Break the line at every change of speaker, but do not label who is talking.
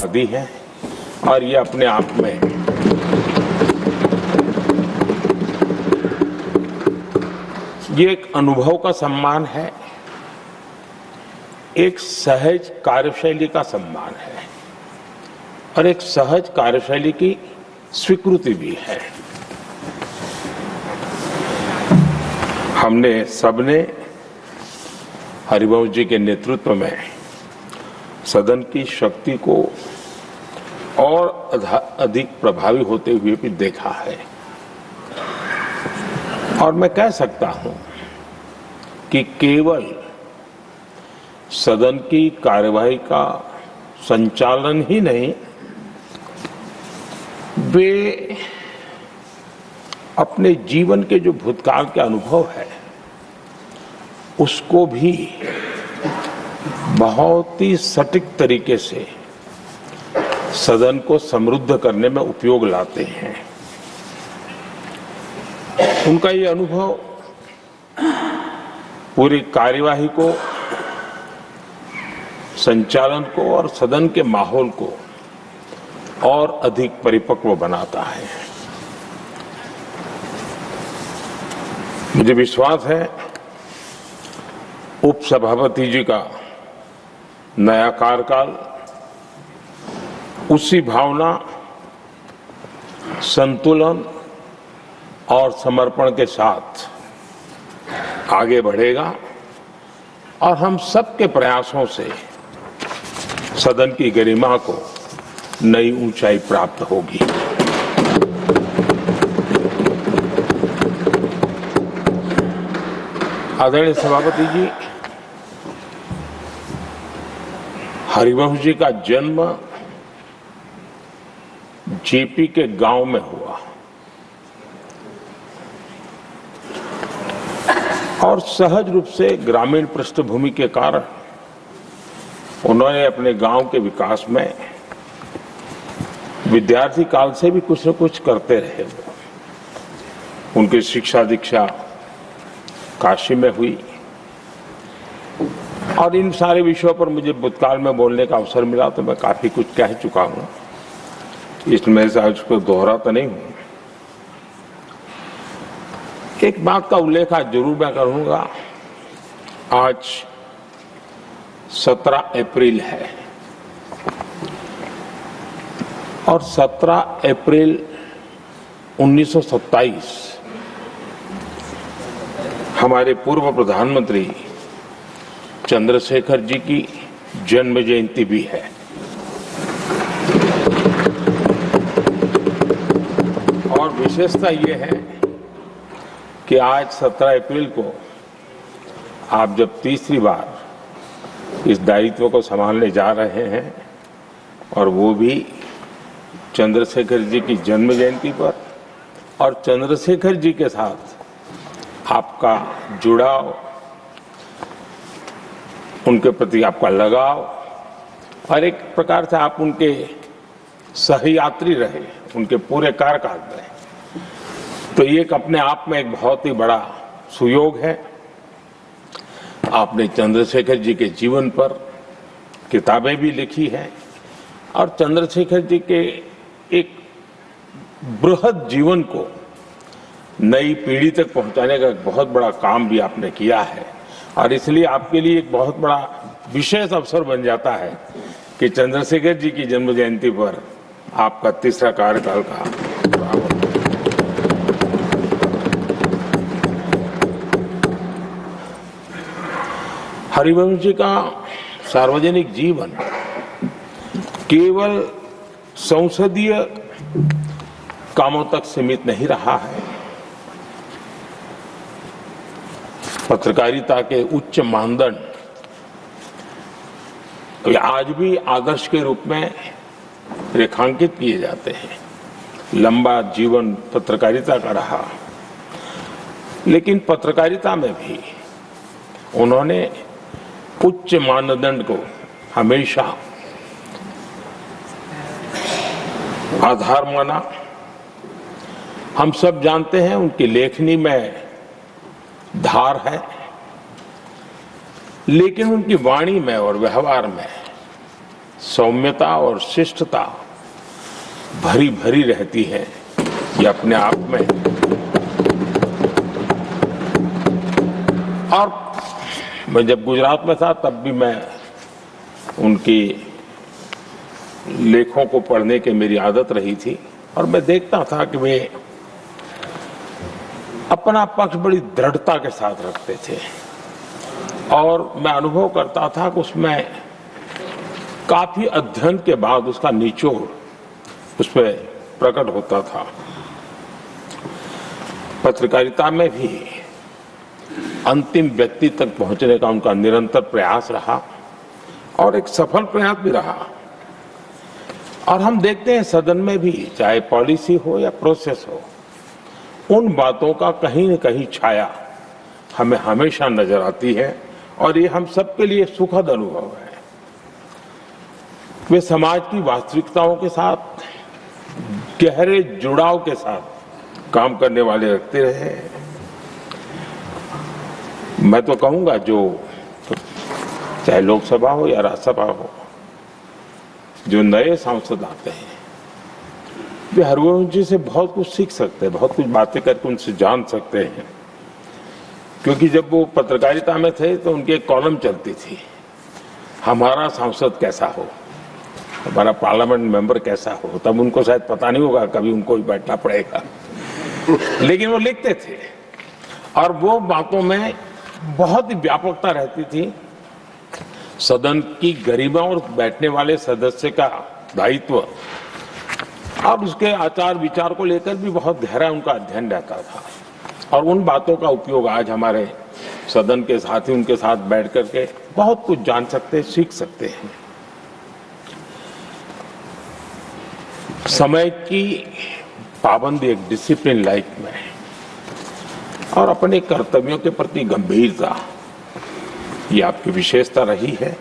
दी है और ये अपने आप में ये एक अनुभव का सम्मान है, एक सहज कार्यशैली का सम्मान है और एक सहज कार्यशैली की स्वीकृति भी है। हमने सबने हरिवंश जी के नेतृत्व में सदन की शक्ति को और अधिक प्रभावी होते हुए भी देखा है और मैं कह सकता हूं कि केवल सदन की कार्यवाही का संचालन ही नहीं, वे अपने जीवन के जो भूतकाल के अनुभव है उसको भी बहुत ही सटीक तरीके से सदन को समृद्ध करने में उपयोग लाते हैं। उनका ये अनुभव पूरी कार्यवाही को, संचालन को और सदन के माहौल को और अधिक परिपक्व बनाता है। मुझे विश्वास है उपसभापति जी का नया कार्यकाल उसी भावना, संतुलन और समर्पण के साथ आगे बढ़ेगा और हम सबके प्रयासों से सदन की गरिमा को नई ऊंचाई प्राप्त होगी। आदरणीय सभापति जी, हरिवंश जी का जन्म जेपी के गांव में हुआ और सहज रूप से ग्रामीण पृष्ठभूमि के कारण उन्होंने अपने गांव के विकास में विद्यार्थी काल से भी कुछ न कुछ करते रहे। उनकी शिक्षा दीक्षा काशी में हुई और इन सारे विषयों पर मुझे भूतकाल में बोलने का अवसर मिला तो मैं काफी कुछ कह चुका हूं, इसमें से आज उसको दोहराता नहीं हूं। एक बात का उल्लेख आज जरूर मैं करूंगा। आज 17 अप्रैल है और 17 अप्रैल 1927 हमारे पूर्व प्रधानमंत्री चंद्रशेखर जी की जन्म जयंती भी है। और विशेषता ये है कि आज 17 अप्रैल को आप जब तीसरी बार इस दायित्व को संभालने जा रहे हैं और वो भी चंद्रशेखर जी की जन्म जयंती पर और चंद्रशेखर जी के साथ आपका जुड़ाव, उनके प्रति आपका लगाव और एक प्रकार से आप उनके सहयात्री रहे उनके पूरे कार्यकाल में, तो ये एक अपने आप में एक बहुत ही बड़ा सुयोग है। आपने चंद्रशेखर जी के जीवन पर किताबें भी लिखी हैं और चंद्रशेखर जी के एक बृहद जीवन को नई पीढ़ी तक पहुंचाने का एक बहुत बड़ा काम भी आपने किया है और इसलिए आपके लिए एक बहुत बड़ा विशेष अवसर बन जाता है कि चंद्रशेखर जी की जन्म जयंती पर आपका तीसरा कार्यकाल का हरिवंश जी का सार्वजनिक जीवन केवल संसदीय कामों तक सीमित नहीं रहा है। पत्रकारिता के उच्च मानदंड आज भी आदर्श के रूप में रेखांकित किए जाते हैं। लंबा जीवन पत्रकारिता का रहा, लेकिन पत्रकारिता में भी उन्होंने उच्च मानदंड को हमेशा आधार माना। हम सब जानते हैं उनकी लेखनी में धार है, लेकिन उनकी वाणी में और व्यवहार में सौम्यता और शिष्टता भरी भरी रहती है, ये अपने आप में। और मैं जब गुजरात में था तब भी मैं उनकी लेखों को पढ़ने की मेरी आदत रही थी और मैं देखता था कि वे अपना पक्ष बड़ी दृढ़ता के साथ रखते थे और मैं अनुभव करता था कि उसमें काफी अध्ययन के बाद उसका निचोड़ उसमें प्रकट होता था। पत्रकारिता में भी अंतिम व्यक्ति तक पहुंचने का उनका निरंतर प्रयास रहा और एक सफल प्रयास भी रहा। और हम देखते हैं सदन में भी, चाहे पॉलिसी हो या प्रोसेस हो, उन बातों का कहीं न कहीं छाया हमें हमेशा नजर आती है और ये हम सबके लिए सुखद अनुभव है। वे समाज की वास्तविकताओं के साथ गहरे जुड़ाव के साथ काम करने वाले रखते रहे। मैं तो कहूंगा जो चाहे लोकसभा हो या राज्यसभा हो, जो नए सांसद आते हैं वे हरवंश जी से बहुत कुछ सीख सकते हैं, बहुत कुछ बातें करके उनसे जान सकते हैं। क्योंकि जब वो पत्रकारिता में थे तो उनकी एक कॉलम चलती थी, हमारा सांसद कैसा हो, हमारा पार्लियामेंट मेंबर कैसा हो। तब उनको शायद पता नहीं होगा, कभी उनको भी बैठना पड़ेगा लेकिन वो लिखते थे और वो बातों में बहुत ही व्यापकता रहती थी। सदन की गरिमा और बैठने वाले सदस्य का दायित्व और उसके आचार विचार को लेकर भी बहुत गहरा उनका अध्ययन रहता था और उन बातों का उपयोग आज हमारे सदन के साथी उनके साथ बैठ करके बहुत कुछ जान सकते, सीख सकते हैं। समय की पाबंदी, एक डिसिप्लिन लाइफ में और अपने कर्तव्यों के प्रति गंभीरता, ये आपकी विशेषता रही है।